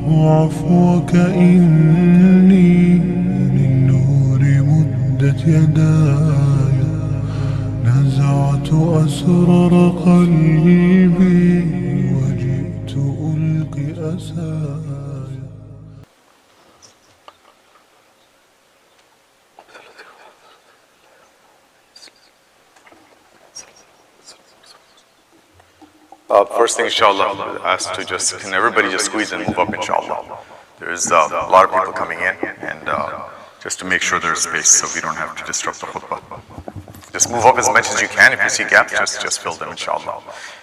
عفوك إني للنور مدت يداي نزعت أسرار قلبي وجئت ألقي أساي. First thing, inshallah, ask to can everybody just squeeze and move up, inshallah. There's a lot of people coming in, and just to make sure there's space so we don't have to disrupt the khutbah. Just move up as much as you can. If you see gaps, just fill them, inshallah.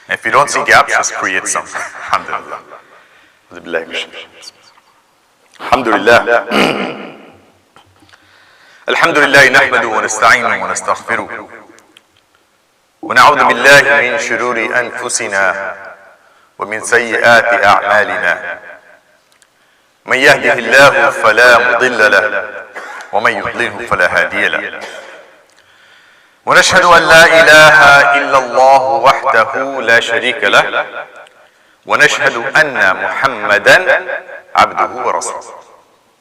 And if you don't see gaps, just create some. Alhamdulillah. Alhamdulillah. Alhamdulillah, nahmadu wa nasta'inu wa nastaghfiruh. ونعوذ بالله من شرور أنفسنا ومن سيئات أعمالنا من يهده الله فلا مضل له ومن يضلله فلا هادي له ونشهد أن لا إله إلا الله وحده لا شريك له ونشهد أن محمدا عبده ورسوله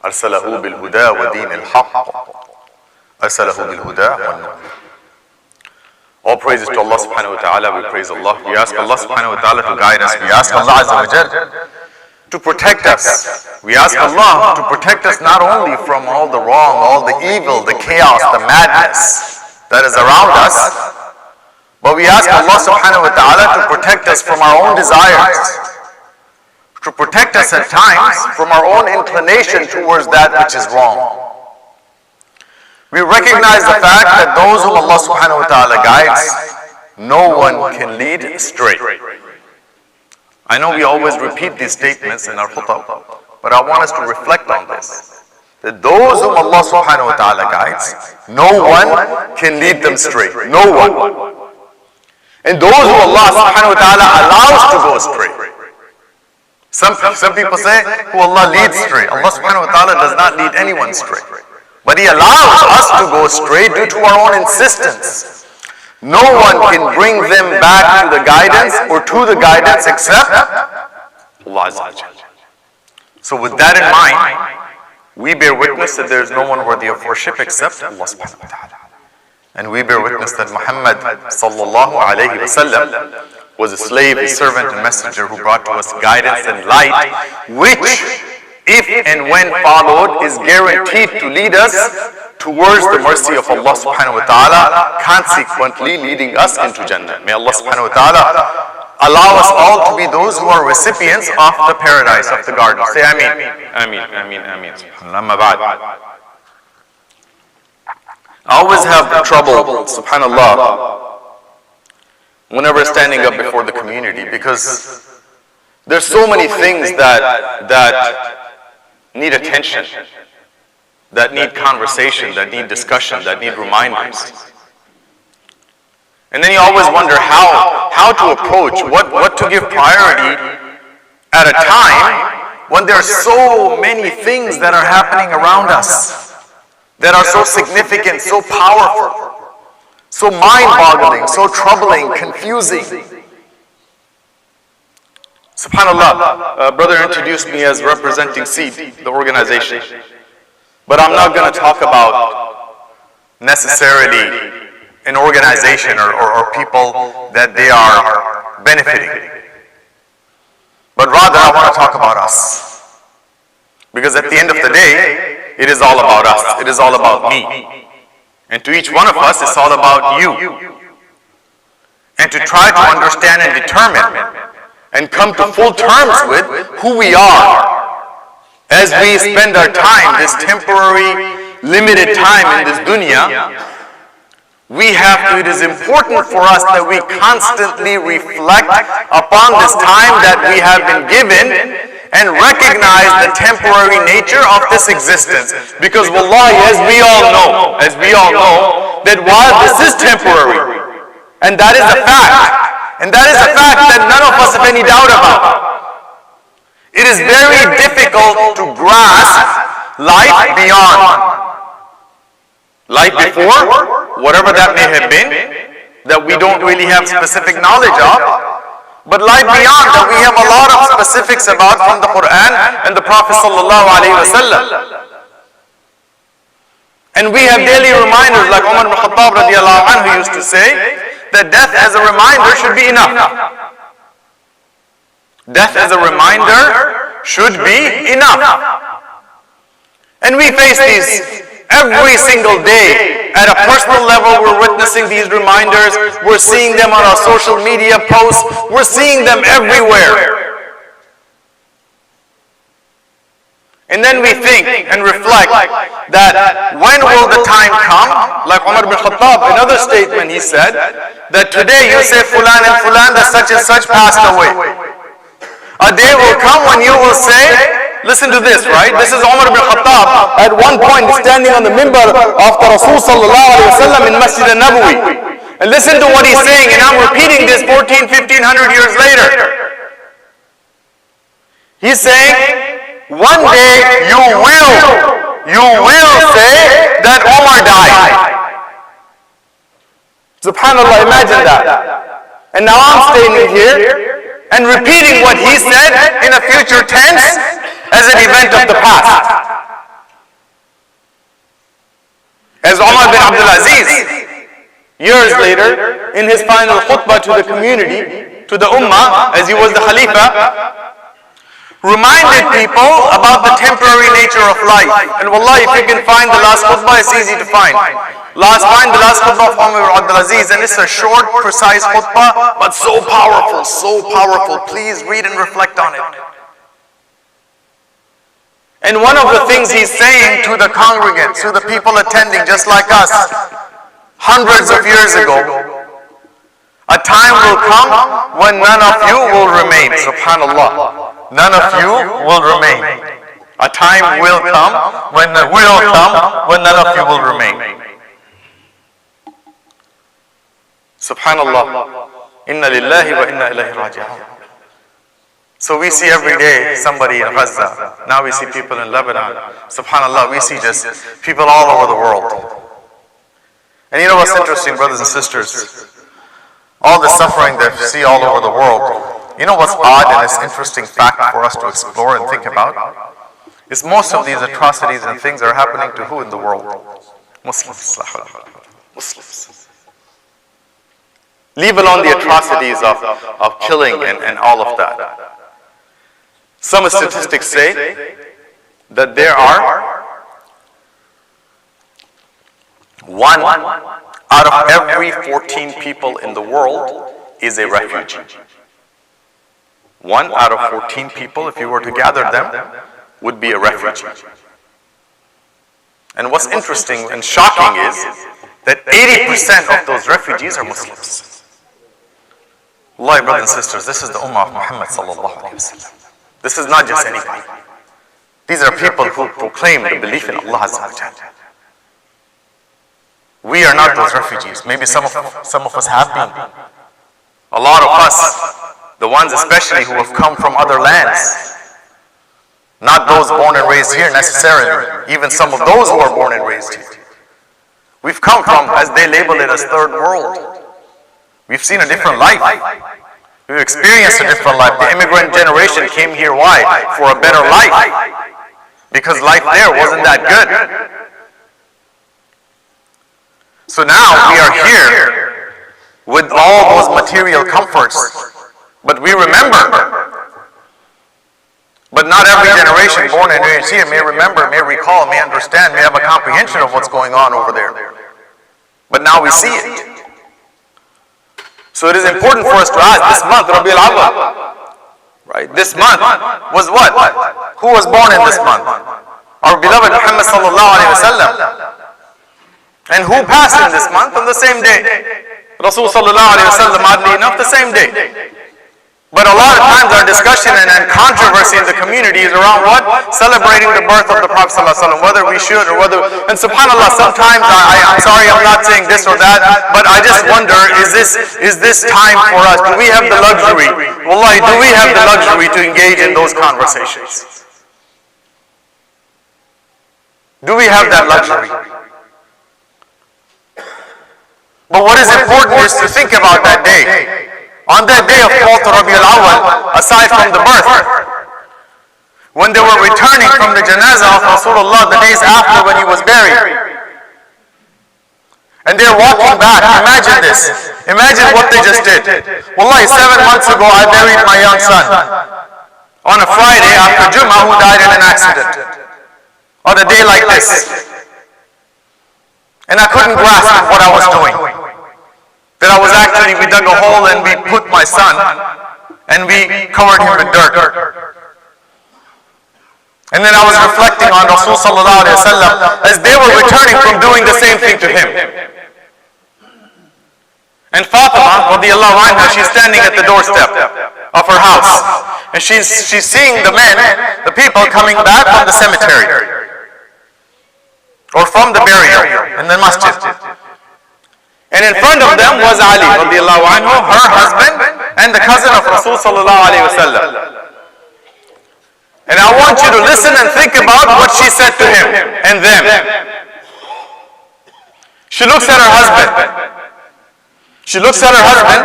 أرسله بالهدى ودين الحق أرسله بالهدى والنور. All praises to Allah subhanahu wa ta'ala. We praise Allah. We ask Allah subhanahu wa ta'ala to guide us. We ask Allah azza wa jal to protect us. We ask Allah to protect us not only from all the wrong, all the evil, the chaos, the madness that is around us, but we ask Allah subhanahu wa ta'ala to protect us from our own desires, to protect us at times from our own inclination towards that which is wrong. We recognize the fact that those whom Allah subhanahu wa ta'ala guides, no one can lead astray. I know we always repeat these statements in our khutbah, but I want us to reflect on this. That those whom Allah subhanahu wa ta'ala guides, no one can lead them astray. No one. And those whom Allah subhanahu wa ta'ala allows to go astray. Some people say, who Allah leads astray. Allah subhanahu wa ta'ala does not lead anyone astray. But He allows us to go astray due to our own insistence. No one can bring them back to the guidance or to the guidance except Allah Azza wa Jalla. So with that in mind, we bear witness that there is no one worthy of worship except Allah subhanahu wa ta'ala. And we bear witness that Muhammad sallallahu alayhi wa sallam was a slave, a servant, and messenger who brought to us guidance and light, which, if and when followed, is guaranteed to lead us towards the mercy of Allah subhanahu wa ta'ala, consequently leading us into Jannah. May Allah subhanahu wa ta'ala allow us all to be those who are recipients of the paradise, of the garden. Say Ameen. Ameen, Ameen, Ameen. Amma ba'd. I always have trouble, subhanallah, whenever standing up before the community, because there's so many things that need attention, that need conversation, that need discussion, that need reminders. And then you always wonder how to approach, what to give priority at a time when there are so many things that are happening around us, that are so significant, so powerful, so mind-boggling, so troubling, confusing. SubhanAllah, a brother introduced me as representing SEED, the organization. But I'm not going to talk about necessarily an organization or people that they are benefiting. But rather, I want to talk about us. Because at the end of the day, it is all about us. It is all about me. And to each one of us, it's all about you. And to try to understand and determine and come to full terms with who we are as we spend our time, this temporary, limited time in this dunya. It is important for us that we constantly reflect upon this time that we have been given and recognize the temporary nature of this existence. Because wallahi, as we all know, that while this is temporary, and that is a fact, and that is a fact that none of us have any doubt about. It is very difficult to grasp life beyond. Life before, whatever that may have been, that we don't really have specific knowledge of, But life beyond that, we have a lot of specifics about from the Quran and the Prophet sallallahu alaihi wasallam. And we have daily reminders, like Umar ibn Khattab radiallahu anhu used to say, that death as a reminder should be enough. Death as a reminder should be enough. And we face these every single day. At a personal level, we're witnessing these reminders. We're seeing them on our social media posts. We're seeing them everywhere. And then we think and reflect that when will the time come? Like Umar ibn Khattab, another statement, he said that today you say Fulan and Fulan, that such and such passed away. A day will come when you will say, listen to this, right? This is Umar ibn Khattab at one point standing on the mimbar of the Rasul sallallahu alayhi wa sallam in Masjid al-Nabawi. And listen to what he's saying, and I'm repeating this 1500 years later. He's saying, one day you will say that Umar died. SubhanAllah, imagine that. And now I'm standing here and repeating what he said in a future tense as an event of the past. As Umar bin Abdul Aziz, years later, in his final khutbah to the community, to the ummah, as he was the Khalifa, reminded people about the temporary nature of life. And wallahi, if you can find the last khutbah, it's easy to find. Find the last khutbah of Umar ibn Abdul Aziz, and it's a short, precise khutbah, but so powerful, so powerful. Please read and reflect on it. And one of the things he's saying to the congregants, to the people attending just like us, hundreds of years ago, a time will come when none of you will remain. SubhanAllah. None of you will remain. A time will come when none of you will remain. Subhanallah. Inna lillahi wa inna ilayhi raji'un. So we see every day somebody in Gaza. Now we see people in Lebanon. Subhanallah, we see just people all over the world. And you know what's interesting, brothers and sisters? All the suffering that we see all over the world. You know what's odd, and it's an interesting fact for us to explore and think about? Is most of these atrocities and things are happening to who in the world? Muslims. Muslims. Leave alone the atrocities of killing and all of that. Some statistics say that there are 1 out of every 14 people in the world is a refugee. 1 out of 14 people, if you were to gather them, would be a refugee. And what's interesting and shocking is that 80% of those refugees are Muslims. Wallahi, brothers and sisters, this is the ummah of Muhammad sallallahu alayhi wa sallam. This is not just anybody. These are people who proclaim the belief in Allah Azza wa Jalla. We are not those refugees. Maybe some of us have been. A lot of us, the ones especially who have come from other lands, not those born and raised here necessarily, even some of those who are born and raised here. We've come from, as they label it, as third world. We've seen a different life. We've experienced a different life. The immigrant generation came here, why? For a better life. Because life there wasn't that good. So now we are here with all those material comforts. But we remember. But not every generation born and raised here may remember, may recall, may understand, may have a comprehension of what's going on over there. But now we see it. So it is important for us to ask, this month, Rabiul Awwal, right? This month was what? Who was born in this month? Our beloved Muhammad sallallahu alayhi wa sallam. And who passed in this month on the same day? Rasul sallallahu alayhi wa sallam, oddly enough, the same day. But a lot of times our discussion and controversy in the community is around what? Celebrating the birth of the Prophet sallallahu alaihi wasallam, whether we should or whether, and subhanAllah, sometimes I'm sorry I'm not saying this or that, but I just wonder, is this time for us? Do we have the luxury? Wallahi, do we have the luxury to engage in those conversations? Do we have that luxury? But what is important is to think about that day. On that day of 12th Rabi al-Awwal, aside from the birth, when they were returning from the janazah of Rasulullah the days after when he was buried, and they're walking back. Imagine this. Imagine what they just did. Wallahi, 7 months ago I buried my young son on a Friday after Jummah, who died in an accident. On a day like this. And I couldn't grasp what I was doing. That I was actually, we dug a hole and we put my son and we covered him with dirt. And then I was reflecting on Rasul sallallahu alayhi wa sallam as they were returning from doing the same thing to him. And Fatima, radiallahu anha, she's standing at the doorstep of her house. And she's seeing the men, the people coming back from the cemetery. Or from the burial in the masjid. And in front of them was Ali, radiallahu anhu, her husband, and the cousin of Rasul sallallahu alayhi wa sallam. And I want you to listen and think about what she said to him and them. She looks at her husband. She looks at her husband,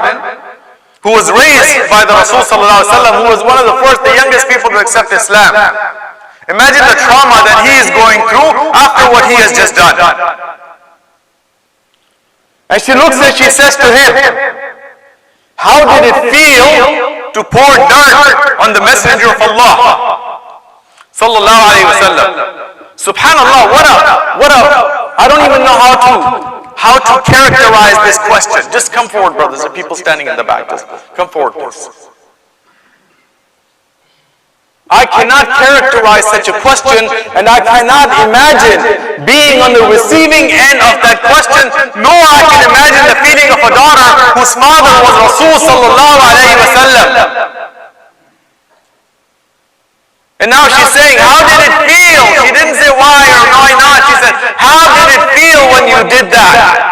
who was raised by the Rasul sallallahu alaihi wasallam, who was one of the first, the youngest people to accept Islam. Imagine the trauma that he is going through after what he has just done. And she looks and she says to him, how did it feel to pour dirt on the Messenger of Allah? Sallallahu alayhi wa sallam. Subhanallah, what a, I don't even know how to characterize this question. Just come forward, brothers, and people standing in the back. Just come forward, please. I cannot characterize such a question, and I cannot imagine being on the receiving end of that question, nor I can imagine the feeling of a daughter whose father was Rasul sallallahu alayhi wa sallam. And now she's saying, how did it feel? She didn't say why or why not. She said, how did it feel when you did that?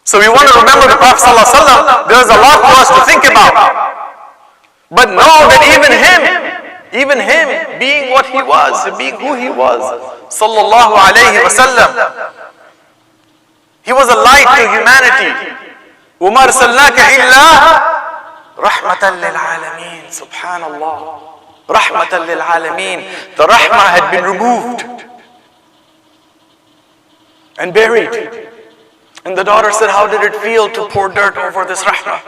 So we want to remember the Prophet ﷺ. There's a lot for us to think about. But know that even him, being what he was, being who he was, sallallahu alayhi wa sallam, he was a light to humanity. وَمَا أَرْسَلْنَاكَ إِلَّا Rahmatan lil Alameen, subhanallah. Rahmatan lil Alameen. The rahmah had been removed and buried. And the daughter said, how did it feel to pour dirt over this rahmah?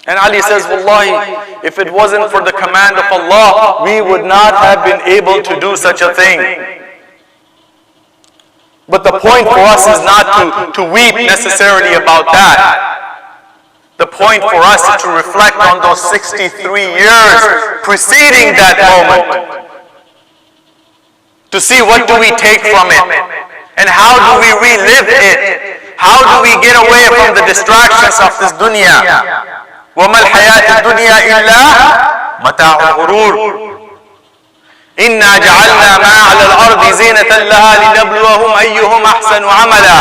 And Ali says, wallahi, if it wasn't for the command of Allah, we would not have been able to do such a thing. But the point for us is not to weep necessarily about that. The point for us is to reflect on those 63 years preceding that moment. To see what do we take from it and how do we relive it. How do we get away from the distractions of this dunya? وَمَا الْحَيَاةُ الدُّنْيَا إِلَّا مَتَاعُ الْغُرُورِ إِنَّا جَعَلْنَا مَا عَلَى الْأَرْضِ زِينَةً لَهَا لِنَبْلُوَهُمْ أَيُّهُمْ أَحْسَنُ عَمَلًا.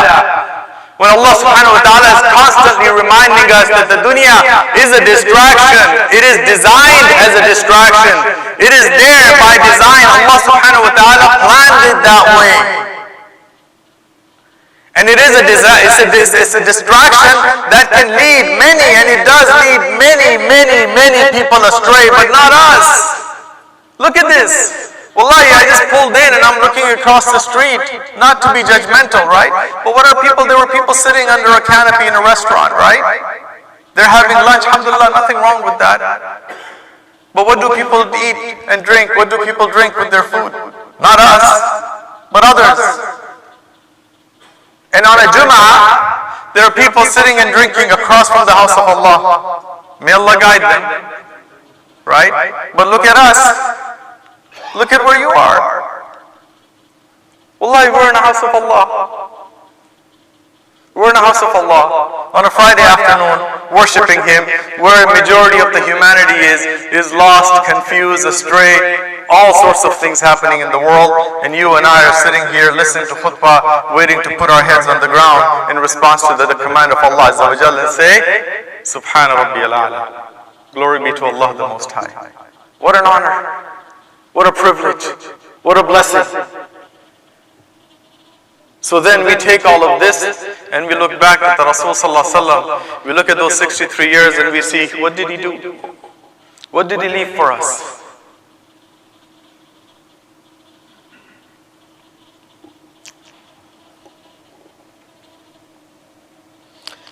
When Allah subhanahu wa ta'ala is constantly reminding us that the dunya is a distraction, it is designed as a distraction, it is there by design. Allah subhanahu wa ta'ala planned it that way. And it is it's a distraction that can lead many, and it does lead many people astray, but not us. Look at this. Wallahi, I just pulled in and I'm looking across the street, not to be judgmental, right? But what are people? There were people sitting under a canopy in a restaurant, right? They're having lunch, alhamdulillah, nothing wrong with that. But what do people eat and drink? What do people drink with their food? Not us, but others. And on a Jum'ah, there are people sitting and drinking across from the house of Allah. May Allah guide them, right? But look at us. Look at where you are. Wallahi, we're in the house of Allah. We're in the house of Allah on a Friday afternoon, worshiping Him, where a majority of the humanity is lost, confused, astray, all sorts of things happening in the world, and you and I are sitting here listening to khutbah, waiting to put our heads on the ground in response to the command of Allah Azza wa Jalla and say, Subhana Rabbiyal A'la. Glory be to Allah the Most High. What an honor. What a privilege. What a blessing. So then we take all of this and we look back at the Rasul sallallahu alaihi wasallam. We look at those 63 years and we see, what did he do? What did he leave for us?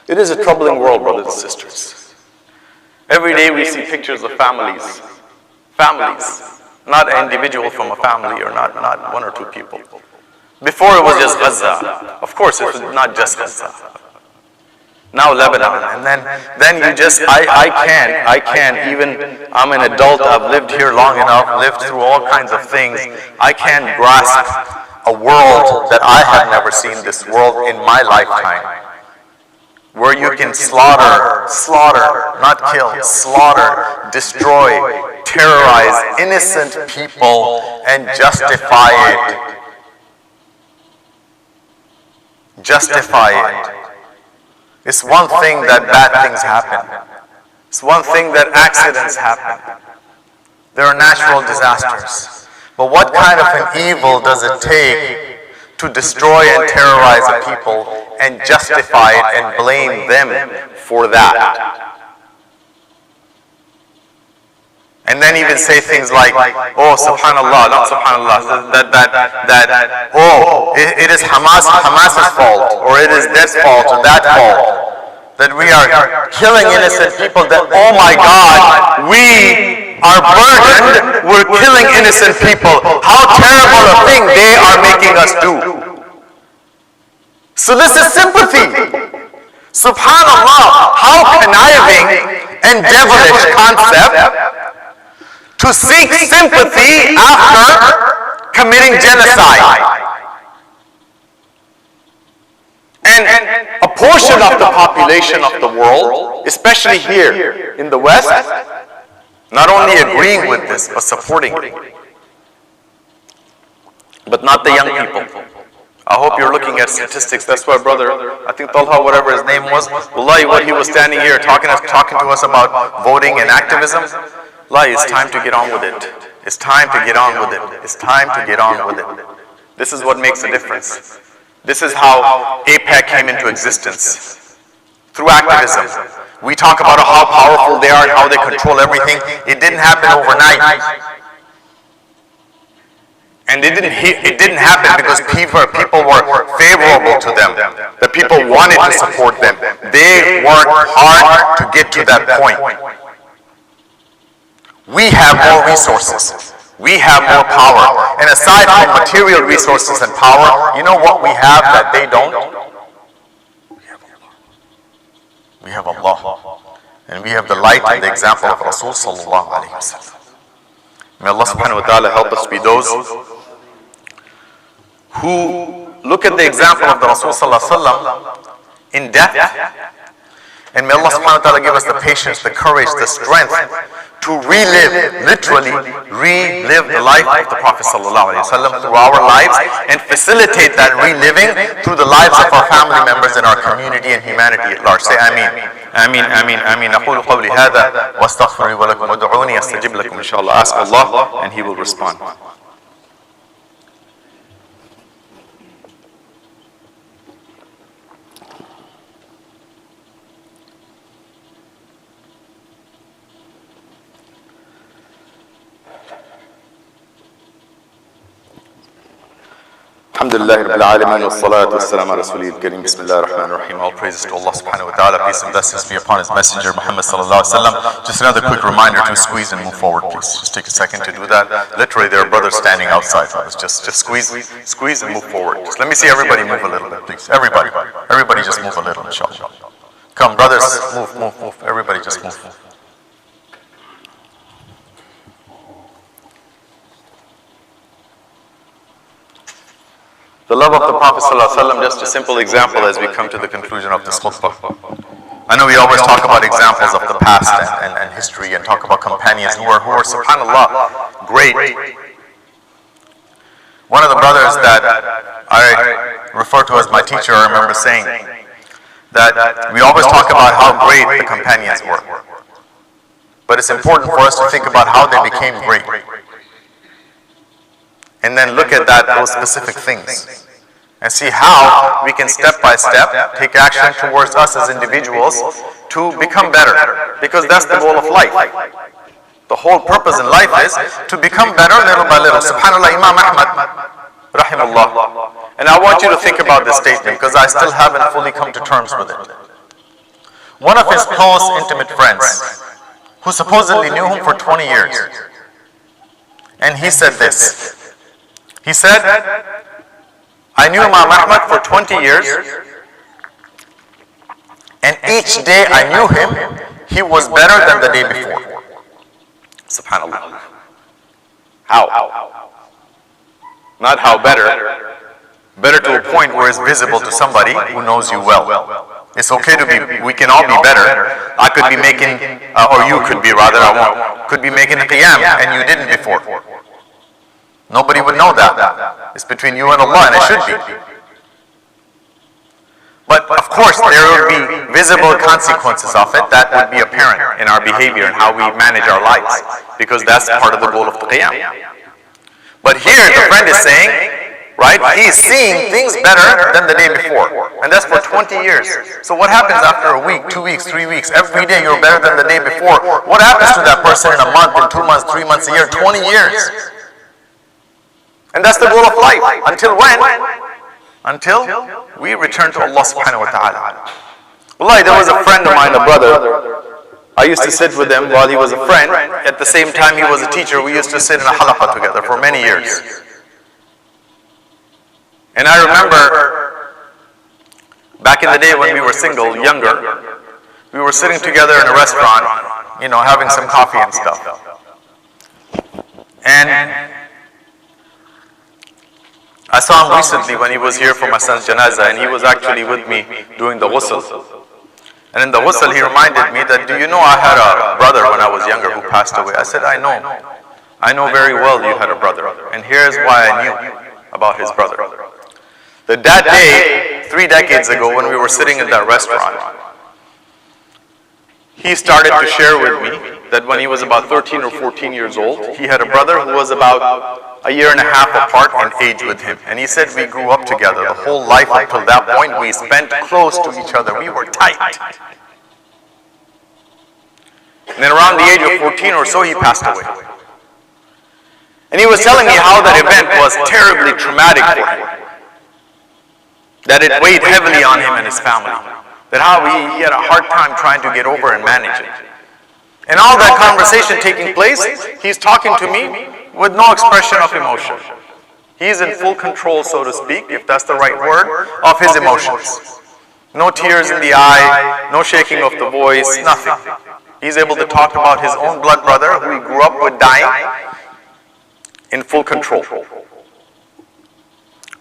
It is a troubling world, brothers and sisters. Every day we see pictures of families. Families. Not an individual from a family or not one or two people. Before it was just Gaza. Of course, it was not just Gaza. Now Lebanon. And then you just, I can't even, I'm an adult, I've lived here long enough, lived through all kinds of things. I can't grasp a world that I have never seen this world in my lifetime. Where you can slaughter, not kill, slaughter, destroy, terrorize innocent people and justify it. Justify it. It's one thing that bad things happen. It's one thing that accidents happen. There are natural disasters. But what kind of an evil does it take to destroy and terrorize a people and justify it and blame them for that? And then even say things like, oh, subhanallah, not subhanallah, it is Hamas's fault, or it is this fault, or that fault, that we are killing innocent people, that, oh my God, we are burdened, we're killing innocent people. How terrible a thing they are making us do. So this is sympathy. Subhanallah, how conniving and devilish concept to seek sympathy after committing genocide. And a portion of the population of the world, especially here in the West, not only agreeing with this, but supporting it. But not the young people. I hope you're looking at statistics. That's why, brother, I think Talha, whatever his name was, wallahi, what he was standing here talking to us about voting and activism, wallahi, it's time to get on with it. It's time to get on with it. It's time to get on with it. This is what makes a difference. This is how AIPAC came into existence. Through activism. We talk about how powerful they are and how they control everything. It didn't happen overnight. And it didn't happen because people were favorable to them. The people wanted to support them. They worked hard to get to that point. We have more resources. We have more power. And aside from material resources and power, you know what we have that they don't? We have Allah. And we have the light and the example of Rasul sallallahu alayhi wa sallam. May Allah subhanahu wa ta'ala help us be those who look at the example of the Rasul sallallahu alayhi wa sallam in depth. And may Allah subhanahu wa ta'ala give us the patience, the courage, the strength to relive, literally relive the life of the Prophet sallallahu alayhi wa sallam through our lives and facilitate that reliving through the lives of our family members and our community and humanity at large. Say Ameen. Ameen, Ameen, Ameen. أقول قولي هذا واستغفر ولكم ودعوني أستجب لكم إن شاء الله. Ask Allah and He will respond. Alhamdulillah Rabbil Alameen wa salatu wa salam ala Rasulil Kareem. Bismillah ar-Rahman ar-Rahim. All praises to Allah subhanahu wa ta'ala. Peace and blessings be upon His messenger Muhammad sallallahu alaihi wasallam. Just another quick reminder to squeeze and move forward, please. Just take a second to do that. Literally, there are brothers standing outside. Just squeeze and move forward. Just let me see everybody move a little bit, please. Everybody just move a little, inshallah. Come, brothers, move. Everybody just move. The love of the Prophet ﷺ, just a simple example as we come to the conclusion of this khutbah. I know we always talk about examples of the past and history and talk about companions who are subhanallah, great. One of the brothers that I refer to as my teacher, I remember saying that we always talk about how great the companions were. But it's important for us to think about how they became great. And then look at those specific things. and see how we can step by step take action towards us as individuals to become better. Because that's the goal of life. The whole purpose in life is to become better little by little. SubhanAllah, Imam Ahmad, rahimahullah. And I want you to think about this statement because I still haven't fully come to terms with it. One of his close, intimate friends, who supposedly knew him for 20 years, and he said this. He said, I knew Imam Ahmad for 20 years, and each day I knew him, he was better than the day before. SubhanAllah. How? Not how better. Better to a point where it's visible to somebody who knows you well. It's okay to be, we can all be better. I could be making, or you could be rather, could be making a qiyam and you didn't before. Nobody would know that. It's between you and Allah, and it should be. But of course, there will be visible consequences of it that would be apparent in our behavior and how we manage our lives, because that's part of the goal of the qiyam. But here, the friend is saying, right, he's seeing things better than the day before, and that's for 20 years. So what happens after a week, 2 weeks, 3 weeks? Every day you're better than the day before. What happens to that person in a month, in 2 months, 3 months, a year, 20 years? And that's the goal of life. Until when? Until we return to Allah subhanahu wa ta'ala. Wallahi, there was a friend of mine, a brother. I used to sit with him while he was a friend. At the same time he was a teacher. We used to sit in a halaqah together for many years. And I remember back in the day when we were single, younger, we were sitting together in a restaurant, you know, having some coffee and stuff. And I saw him recently when he was here for my son's janazah, and he was actually with me doing the ghusl. And in the ghusl he reminded me that, do you know I had a brother when I was younger who passed away? I said, I know very well you had a brother, and here's why I knew about his brother. That day, 3 decades ago, when we were sitting in that restaurant, he started to share with me that when he was about 13 or 14 years old, he had a brother who was about a year and a half apart in age with him. And he said we grew up together. The whole life until that point, we spent close to each other. We were tight. And then around the age of 14 or so, he passed away. And he was telling me how that event was terribly traumatic for him. That it weighed heavily on him and his family. That how he had a hard time trying to get over and manage it. And all that conversation taking place, he's talking to me with no expression of emotion. He's in full control, so to speak, if that's the right word, of his emotions. No tears in the eye, no shaking of the voice, nothing. He's able to talk about his own blood brother who he grew up with dying in full control.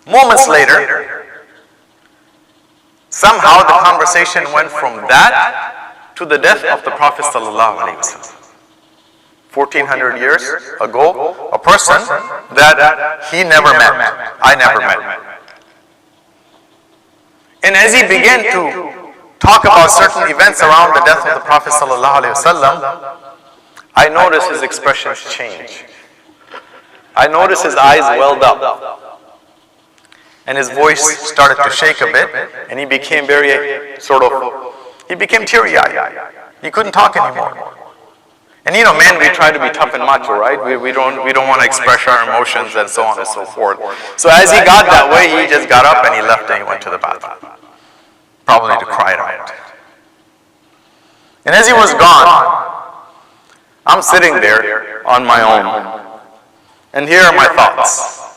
Moments later, somehow the conversation went from that to the death of the Prophet ﷺ. 1400 years ago, a person that he never met, I never met. And as he began to talk about certain events around the death of the Prophet ﷺ, I noticed his expressions change. I noticed his eyes welled up. And his voice started to shake a bit, and he became very he became teary-eyed. He couldn't talk anymore. And you know, men, we try to be tough and macho, right? We don't want to express our emotions and so on and so forth. So as he got that way, he just got up and he left and he went to the bathroom. Probably to cry it out. And as he was gone, I'm sitting there on my own. And here are my thoughts.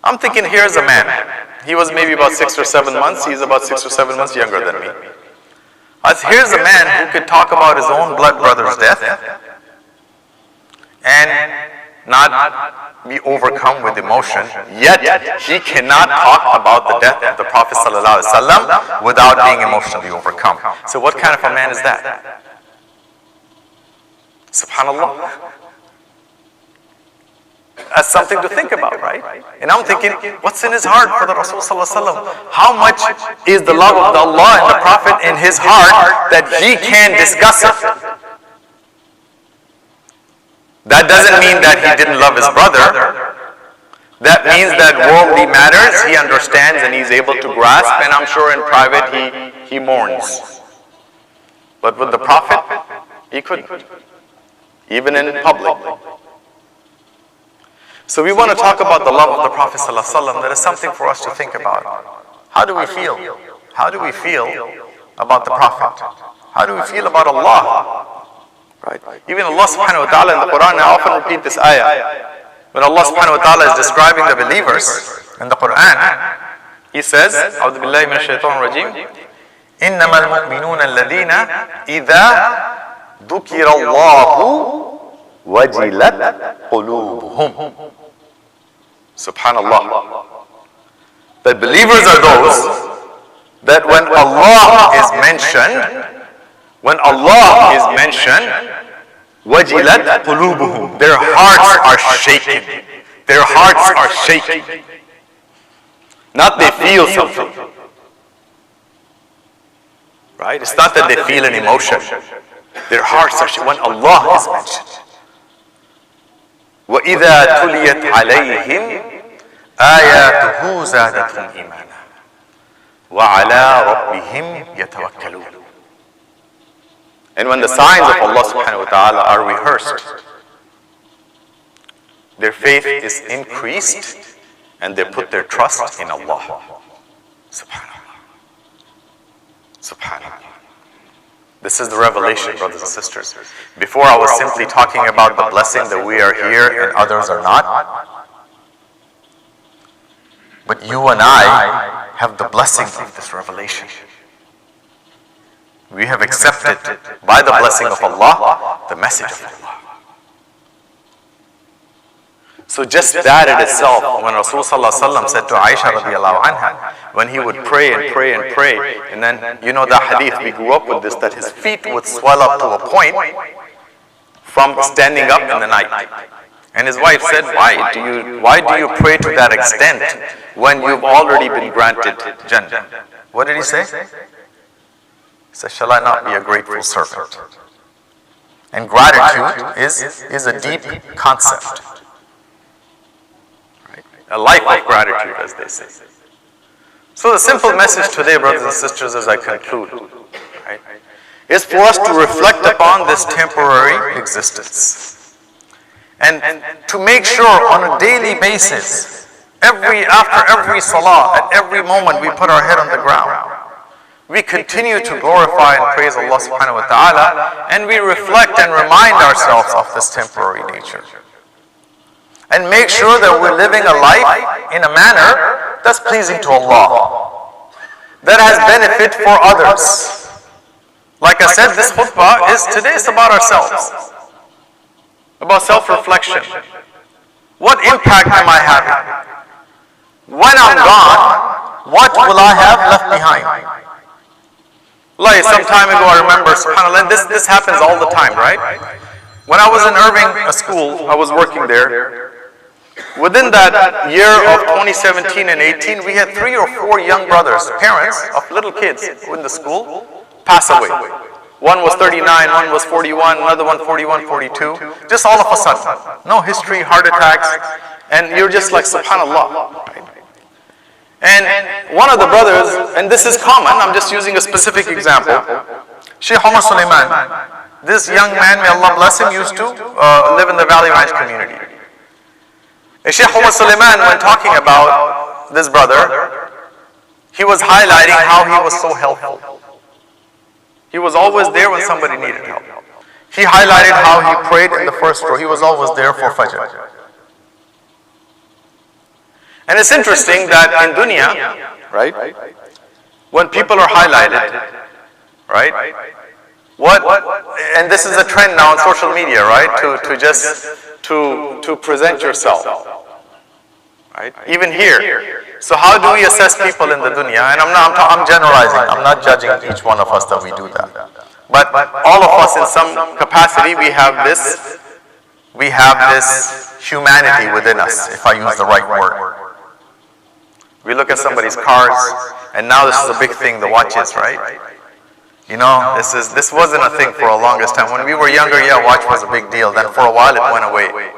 I'm thinking, here's a man. He was maybe about 6 or 7 months. He's about 6 or 7 months younger than me. Here's a man who could talk about his own blood brother's death and not be overcome with emotion, yet he cannot talk about the death of the Prophet ﷺ without being emotionally overcome. So what kind of a man is that? SubhanAllah. That's something to think about, right? And I'm thinking, what's in his heart for the Rasul ﷺ? How much is the love of Allah and the Prophet in his heart that he can discuss it? That doesn't mean that he didn't love his brother, That means that worldly matters he understands and he's able to grasp, and I'm sure in private he mourns. But with the Prophet, he couldn't, even in public. So we want to talk about the love of the Prophet ﷺ. That is something for us to think about. How do we feel? How do we feel about the Prophet? How do we feel about Allah? Right? Even Allah subhanahu wa ta'ala in the Quran, I often repeat this ayah. When Allah subhanahu wa ta'ala is describing the believers in the Quran, He says, أعوذ بالله من الشيطان الرجيم, إنما المؤمنون الذين إذا ذكر الله وجلت قلوبهم. Subhanallah. That believers are those that when Allah is mentioned, وَجِلَتْ قُلُوبُهُمْ, their hearts are shaking. Their hearts are shaking. Not they feel something. Right? It's not that they feel an emotion. Their hearts are shaking when Allah is mentioned. وَإِذَا تُلِيَتْ عَلَيْهِمْ آيَاتُهُ زَادَتْهُمْ إِيمَانًا وَعَلَى رَبِّهِمْ يَتَوَكَّلُونَ. And when the signs of Allah subhanahu wa ta'ala are rehearsed, their faith is increased and they put their trust in Allah. Subhanallah. Subhanallah. This is the revelation, brothers and sisters. Before I was simply talking about the blessing that we are here and others are not. But you and I have the blessing of this revelation. We have accepted by the blessing of Allah the message of Allah. So just that in itself, when Rasulullah said to Aisha radiallahu anha, when he would pray and pray and pray, and then you know the hadith, we grew up with this, that his feet would swell up to a point from standing up in the night. And his wife said, why do you pray to that extent when you've already been granted Jannah? What did he say? He said, shall I not be a grateful servant? And gratitude is a deep concept. Right? A life of gratitude, as they say. So the simple message today, brothers and sisters, as I conclude, right, is for us to reflect upon this temporary existence. And to make sure on a daily basis, after every salah, at every moment we put our head on the ground, we continue to glorify and praise Allah subhanahu wa ta'ala, and we reflect and remind ourselves of this temporary nature. And make sure that we're living a life in a manner that's pleasing to Allah, that has benefit for others. Like I said, this khutbah today is about ourselves, about self-reflection. What impact am I having? When I'm gone, what will I have left behind? Like some time ago, I remember, subhanAllah, this happens all the time, right? When I was in Irving, a school, I was working there. Within that year of 2017 and 18, we had 3 or 4 young brothers, parents of little kids in the school, pass away. One was 39, one was 41, another one 41, 42. Just all of a sudden. No history, heart attacks, and you're just like, subhanAllah. Right? And one of the brothers, and this is common, I'm just using a specific example, Sheikh Omar Suleiman, this young man, may Allah bless him, used to live in the Valley Ranch community. And Sheikh Omar Suleiman, when talking about this brother, he was highlighting how he was so helpful. He was always there when somebody needed help. He highlighted how he prayed in the first row. He was always there for Fajr. And it's interesting that in dunya, right, when people are highlighted, right, and this is a trend now on social media, right, to present yourself, right, even here. So how do we assess people in the dunya? And I'm generalizing, I'm not judging each one of us that we do that. But all of us in some capacity, we have this humanity within us, if I use the right word. We look at somebody's cars, and now this is a big thing, the watches, right? You know, this wasn't a thing for the longest time. When we were younger, yeah, watch was a big deal. Then for a while it went away.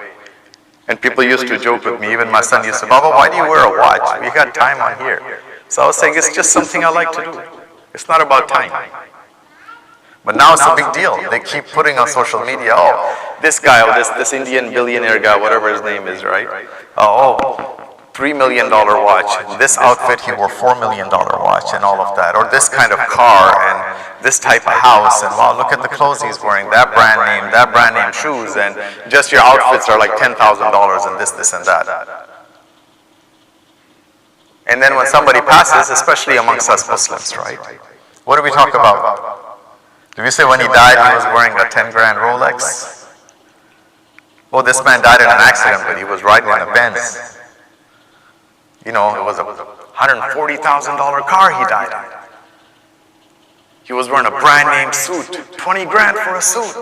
And people used to joke with me, even my son used to, Baba, why do you wear a watch? We got time on here. So I was saying, it's just something I like to do. It's not about time. But now it's a big deal. They keep putting on social media, oh, this guy, or this Indian billionaire guy, whatever his name is, right? Oh, $3 million watch. This outfit, he wore $4 million watch and all of that. Or this kind of car and this type of house. And wow, look at the clothes he's wearing. That brand name shoes. And just your outfits are like $10,000 and this and that. And then when somebody passes, especially amongst us Muslims, right? What do we talk about? Do we say when he died he was wearing a 10 grand Rolex? Oh, this man died in an accident, but he was riding in a Benz. You know, it was a $140,000 car he died in. He was wearing a brand name suit, 20 grand for a suit.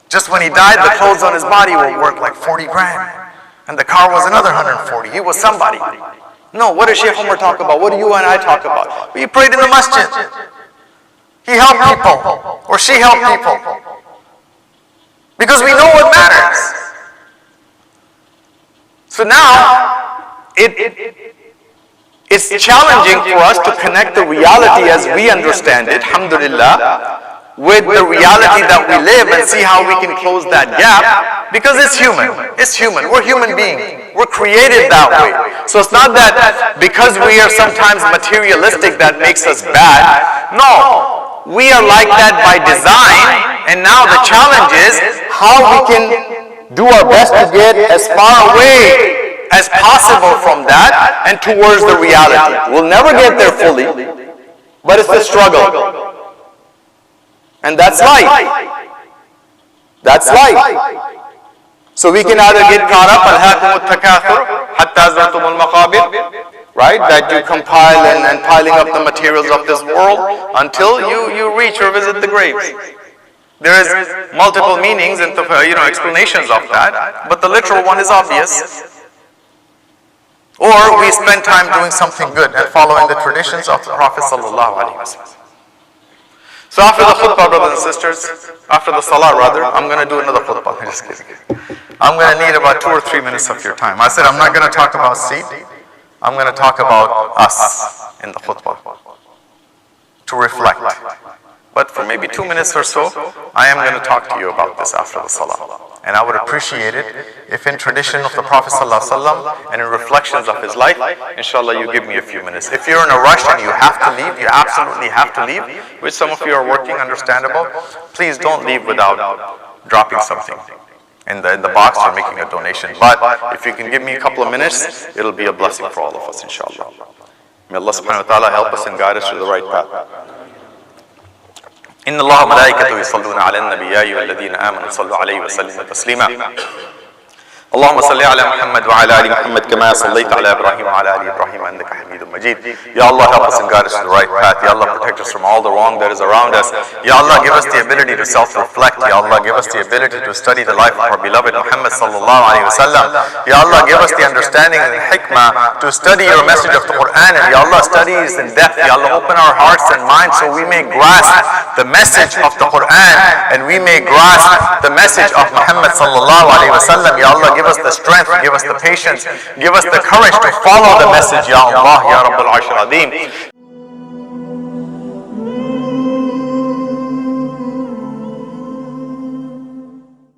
Just when he died, the clothes on his body were worth like 40 grand. And the car was another 140. He was somebody. No, what does Sheikh Umar talk about? What do you and I talk about? We prayed in the masjid. He helped people, or she helped people. Because we know what matters. So now, it's challenging for us to connect the reality as we understand it, alhamdulillah, with the reality that we live and see how we can close that gap, because it's human. It's human. We're human beings. We're created that way. So it's not that because we are sometimes materialistic that makes us bad. No. We are like that by design, and now the challenge is how we can do our best to get as far away as possible from that and towards the reality. We'll never get there fully, but it's the struggle. And that's life. That's life. So we can either get caught up, right? That you compile and piling up the materials of this world until you reach or visit the graves. There is multiple meanings and explanations of that, but the literal one is obvious. Or we spend time doing something good and following the traditions of the Prophet sallallahu alaihi wasallam. So after the khutbah, brothers and sisters, after the salah rather, I'm going to do another khutbah. I'm just kidding. I'm going to need about 2 or 3 minutes of your time. I said I'm not going to talk about seed. I'm going to talk about us in the khutbah, to reflect. But for maybe 2 minutes or so, I am going to talk to you about this after the salah. And I would appreciate it if in tradition of the Prophet ﷺ and in reflections of his life, inshallah you give me a few minutes. If you're in a rush and you have to leave, you absolutely have to leave, which some of you are working, understandable, please don't leave without dropping something in the box or making a donation. But if you can give me a couple of minutes, it'll be a blessing for all of us, inshallah. May Allah subhanahu wa ta'ala help us and guide us to the right path. إن الله وملائكته يصلون على النبي يا أيها الذين آمنوا صلوا عليه وسلموا تسليما اللهم صل على محمد وعلى آل محمد كما صليت على إبراهيم وعلى آل إبراهيم إنك حميد مجيد. Ya Allah, help us and guide us to the right path. Ya Allah, protect us from all the wrong that is around us. Ya Allah, give us the ability to self-reflect. Ya Allah, give us the ability to study the life of our beloved Muhammad sallallahu alaihi wasallam. Ya Allah, give us the understanding and hikmah to study your message of the Quran. And Ya Allah, studies in depth. Ya Allah, open our hearts and minds so we may grasp the message of the Quran and we may grasp the message of Muhammad sallallahu alaihi wasallam. Ya Allah, give us the strength, give us the patience, give us the courage to follow the message, Ya Allah, Ya Rabbul Arsh Al-Azim.